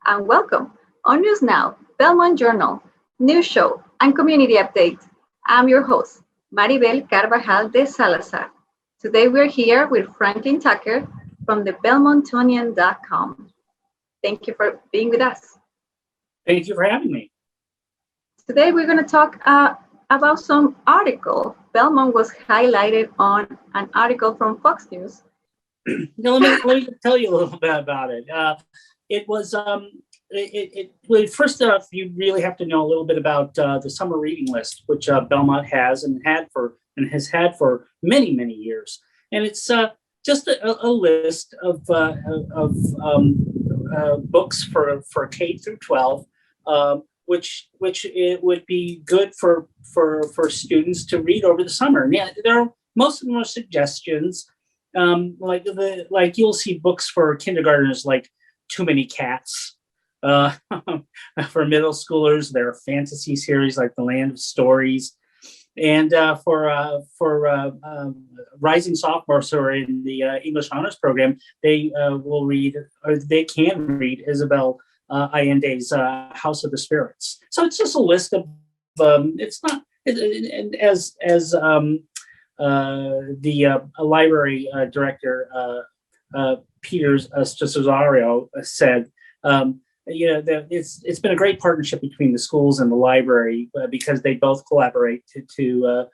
and welcome. On News Now, Belmont Journal, news show, and community updates. I'm your host, Maribel Carvajal de Salazar. Today we're here with Franklin Tucker from the Belmontonian.com. Thank you for being with us. Thank you for having me. Today we're going to talk about some article. Belmont was highlighted on an article from Fox News. Let me tell you a little bit about it. It was first off, you really have to know a little bit about the summer reading list, which Belmont has has had for many years, and it's just a list of books for K through 12, which it would be good for students to read over the summer. And yeah, most of them are suggestions. Like you'll see books for kindergartners like Too Many Cats. For middle schoolers, there are fantasy series like The Land of Stories. And for rising sophomores who are in the English honors program, they can read Isabel Allende's House of the Spirits. So it's just a list of it's not as the library director Peters Cesario said. It's been a great partnership between the schools and the library because they both collaborate to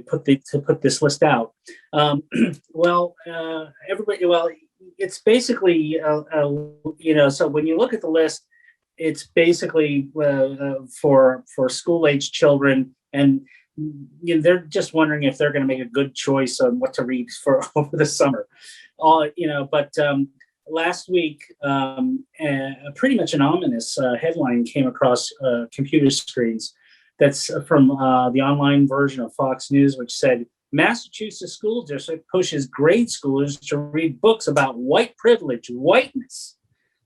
put this list out. It's basically so when you look at the list, it's basically for school age children, and they're just wondering if they're going to make a good choice on what to read for over the summer. Last week, pretty much an ominous headline came across computer screens. That's from the online version of Fox News, which said, Massachusetts school district pushes grade schoolers to read books about white privilege, whiteness.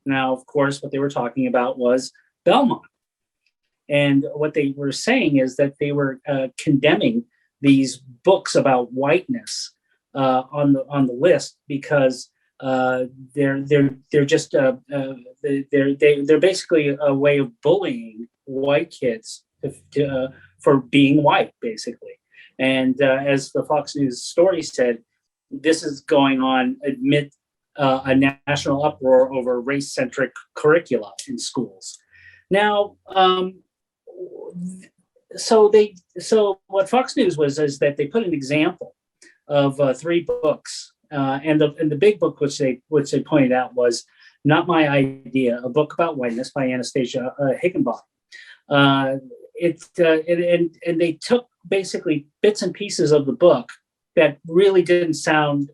Now, of course, what they were talking about was Belmont. And what they were saying is that they were condemning these books about whiteness on the list because they're basically a way of bullying white kids for being white, basically. And as the Fox News story said, this is going on amid a national uproar over race-centric curricula in schools. Now, so what Fox News is that they put an example of 3 books. And the big book which they pointed out was Not My Idea, a book about whiteness by Anastasia Higginbotham. And they took basically bits and pieces of the book that really didn't sound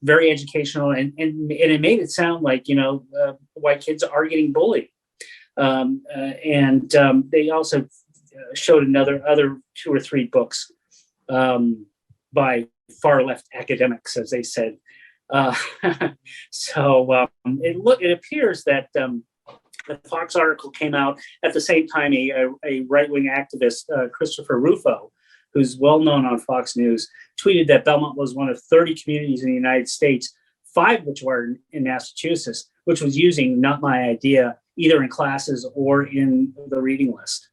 very educational, and it made it sound like white kids are getting bullied. They also showed other 2 or 3 books by far left academics, as they said. It appears that the Fox article came out at the same time a right-wing activist, Christopher Rufo, who's well known on Fox News, tweeted that Belmont was one of 30 communities in the United States, 5 which were in Massachusetts, which was using Not My Idea either in classes or in the reading list.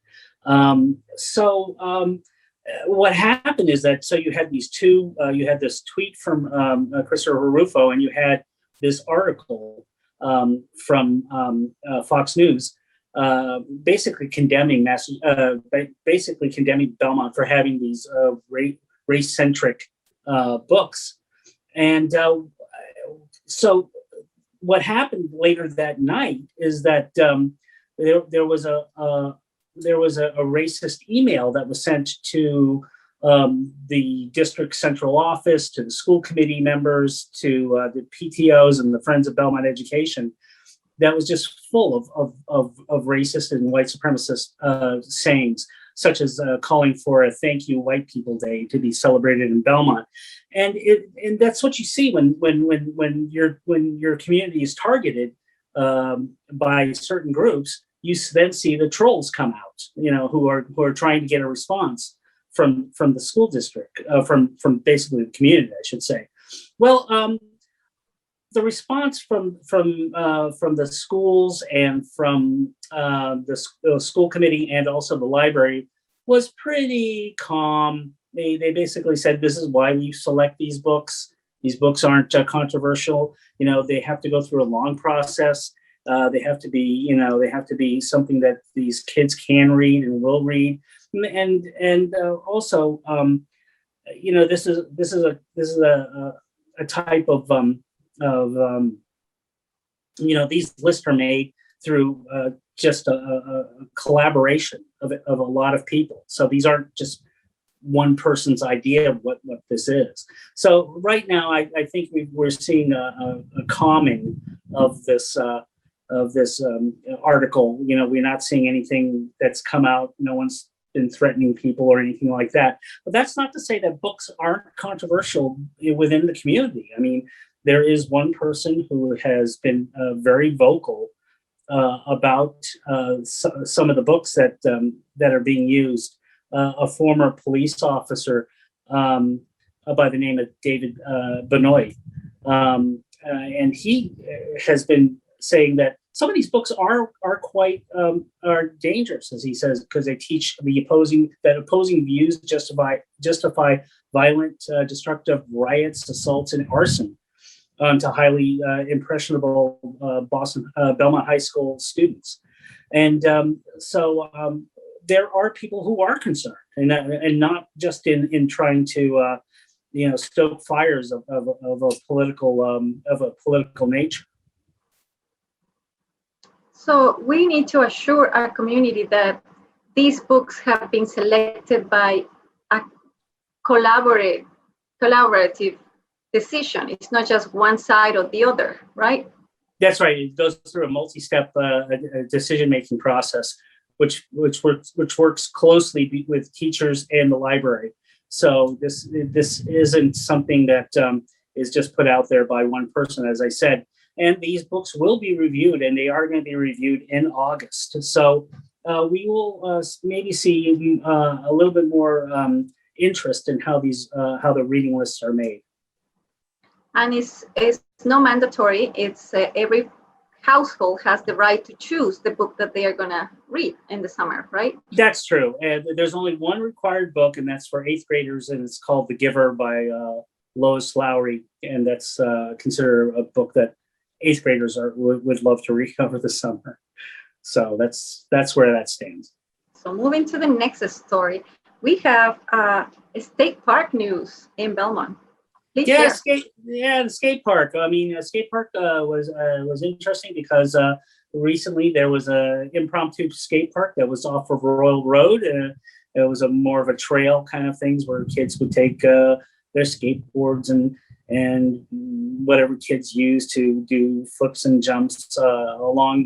What happened is that you had these two. You had this tweet from Christopher Rufo, and you had this article from Fox News, basically condemning Belmont for having these race-centric books. And so, what happened later that night is that there was a racist email that was sent to the district central office, to the school committee members, to the PTOs and the Friends of Belmont Education, that was just full of racist and white supremacist sayings, such as calling for a Thank You White People Day to be celebrated in Belmont. And that's what you see when your community is targeted by certain groups. You then see the trolls come out, who are trying to get a response from the school district, from basically the community, I should say. Well, the response from the schools and from the school committee and also the library was pretty calm. They basically said, this is why we select these books. These books aren't controversial. They have to go through a long process. They have to be something that these kids can read and will read. And also, this is a type of these lists are made through just a collaboration of a lot of people. So these aren't just one person's idea of what this is. So right now, I think we're seeing a calming of this article. We're not seeing anything that's come out. No one's been threatening people or anything like that. But that's not to say that books aren't controversial within the community. I mean, there is one person who has been very vocal about some of the books that are being used. A former police officer by the name of David Benoit, and he has been saying that some of these books are quite are dangerous, as he says, because they teach opposing views justify violent, destructive riots, assaults, and arson to highly impressionable Belmont High School students, and so there are people who are concerned, and not just in trying to stoke fires of a political nature. So we need to assure our community that these books have been selected by a collaborative decision. It's not just one side or the other, right? That's right. It goes through a multi-step decision-making process, which works closely with teachers and the library. So this isn't something that is just put out there by one person, as I said. And these books will be reviewed, and they are going to be reviewed in August. So we will maybe see a little bit more interest in how the reading lists are made. And it's not mandatory. It's every household has the right to choose the book that they are going to read in the summer, right? That's true. And there's only one required book, and that's for 8th graders, and it's called The Giver by Lois Lowry. And that's considered a book that 8th graders would love to read over the summer. So that's where that stands. So moving to the next story, we have state park news in Belmont. Please share. The skate park. I mean, skate park was interesting because recently there was an impromptu skate park that was off of Royal Road. It was more of a trail kind of things where kids would take their skateboards and whatever kids use to do flips and jumps along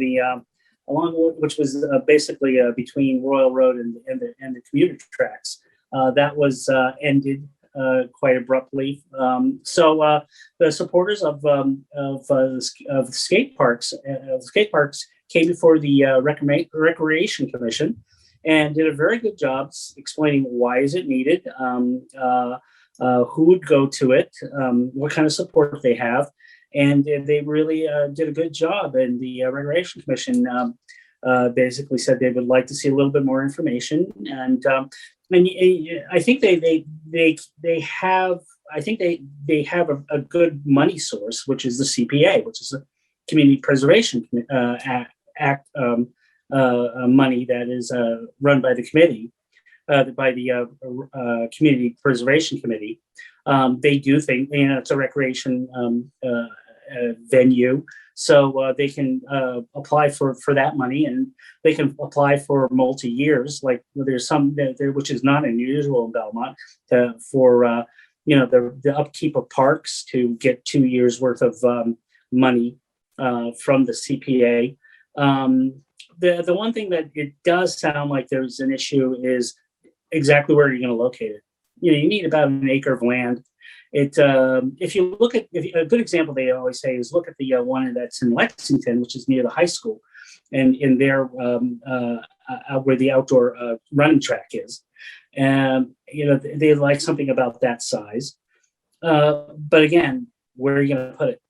which was basically between Royal Road and the commuter tracks. That was ended quite abruptly. So the supporters of skate parks came before the Recreation Commission and did a very good job explaining why is it needed, who would go to it, what kind of support they have. And they really did a good job. And the Recreation Commission basically said they would like to see a little bit more information. And I think they have a good money source, which is the CPA, which is the Community Preservation Act money that is run by the committee. By the Community Preservation Committee. They do think, it's a recreation venue, so they can apply for that money, and they can apply for multi-years, like there's some there, which is not unusual in Belmont, for the upkeep of parks to get 2 years worth of money from the CPA. The one thing that it does sound like there's an issue is exactly where you're going to locate it. You need about an acre of land. If you look at a good example, they always say is look at the one that's in Lexington, which is near the high school, and in there where the outdoor running track is. And they like something about that size. But again, where are you going to put it?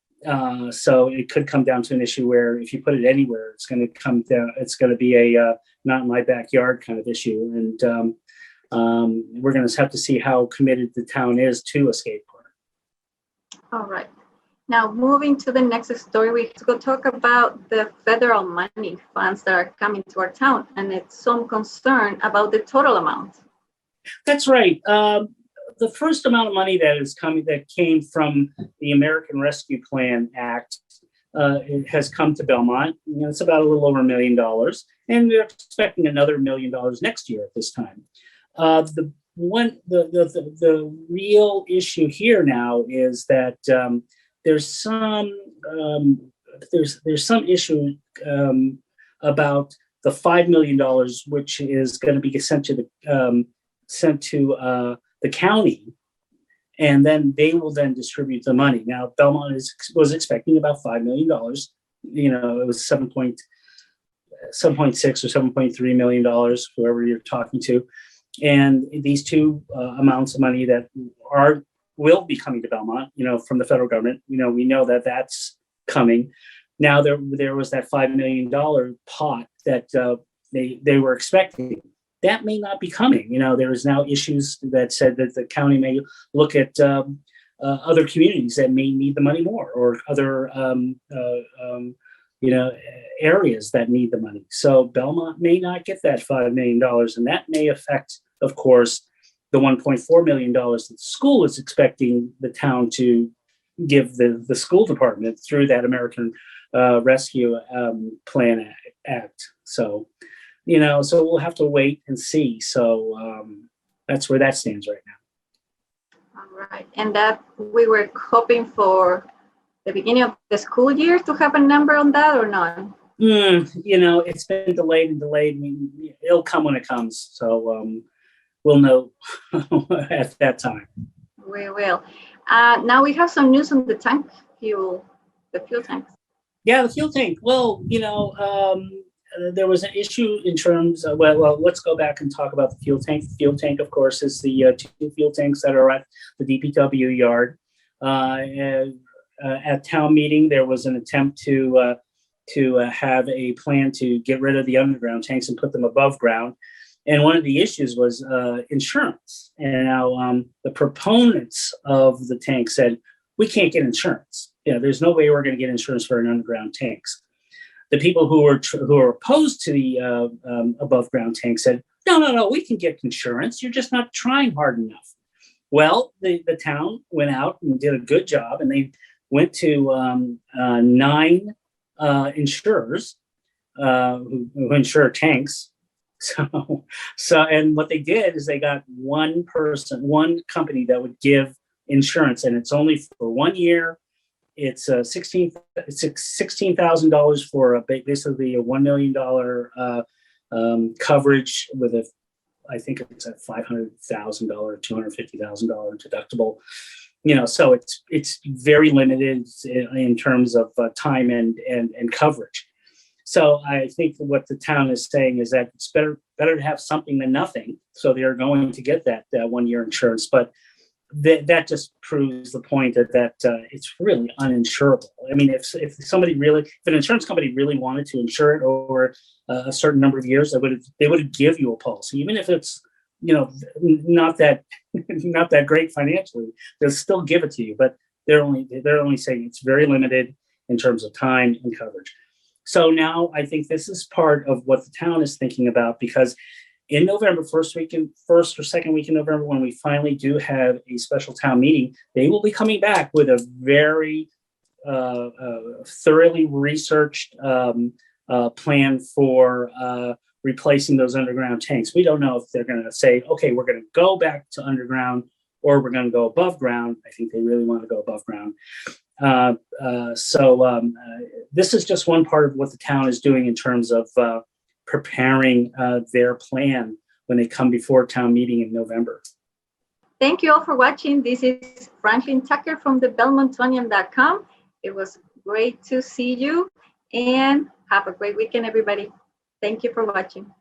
So it could come down to an issue where if you put it anywhere, it's going to come down. It's going to be a not in my backyard kind of issue, and we're going to have to see how committed the town is to a skate park. All right. Now, moving to the next story, we go talk about the federal money funds that are coming to our town, and it's some concern about the total amount. That's right. The first amount of money that came from the American Rescue Plan Act it has come to Belmont. It's about a little over $1 million, and they're expecting another $1 million next year at this time. The real issue here now is that there's some issue about the $5 million, which is going to be sent to the county, and then they will then distribute the money. Now, Belmont was expecting about $5 million. It was 7.6 or $7.3 million, whoever you're talking to. And these two amounts of money that will be coming to Belmont, from the federal government, we know that that's coming. Now there was that $5 million pot that they were expecting. That may not be coming. There is now issues that said that the county may look at other communities that may need the money more, or other areas that need the money. So Belmont may not get that $5 million, and that may affect, of course, the $1.4 million that the school is expecting the town to give the school department through that American Rescue Plan Act. So, so we'll have to wait and see. So that's where that stands right now. All right. And that we were hoping for the beginning of the school year to have a number on that, or not? It's been delayed and delayed. I mean, it'll come when it comes. So we'll know at that time. We will. Now we have some news on the fuel tanks. Yeah, the fuel tank. Well, there was an issue in terms of, well, let's go back and talk about the fuel tank. The fuel tank, of course, is the two fuel tanks that are at the DPW yard. At town meeting, there was an attempt to have a plan to get rid of the underground tanks and put them above ground. And one of the issues was insurance. And now the proponents of the tank said, we can't get insurance. There's no way we're going to get insurance for an underground tanks. The people who are opposed to the above ground tank said, no, we can get insurance. You're just not trying hard enough. Well, the town went out and did a good job, and they went to 9 insurers who insure tanks. So, and what they did is they got one company that would give insurance, and it's only for 1 year. It's $16,000 for basically a $1 million coverage with I think it's a $500,000, $250,000 deductible. So it's very limited in terms of time and coverage. So I think what the town is saying is that it's better to have something than nothing. So they are going to get that 1 year insurance, but that just proves the point that it's really uninsurable. I mean, if an insurance company really wanted to insure it over a certain number of years, they would give you a policy, even if it's not that great financially. They'll still give it to you, but they're only saying it's very limited in terms of time and coverage. So now I think this is part of what the town is thinking about, because in November, first or second week in November, when we finally do have a special town meeting, they will be coming back with a very thoroughly researched plan for replacing those underground tanks. We don't know if they're going to say, okay, we're going to go back to underground, or we're going to go above ground. I think they really want to go above ground. So this is just one part of what the town is doing in terms of preparing their plan when they come before town meeting in November. Thank you all for watching. This is Franklin Tucker from the Belmontonian.com. It was great to see you, and have a great weekend, everybody. Thank you for watching.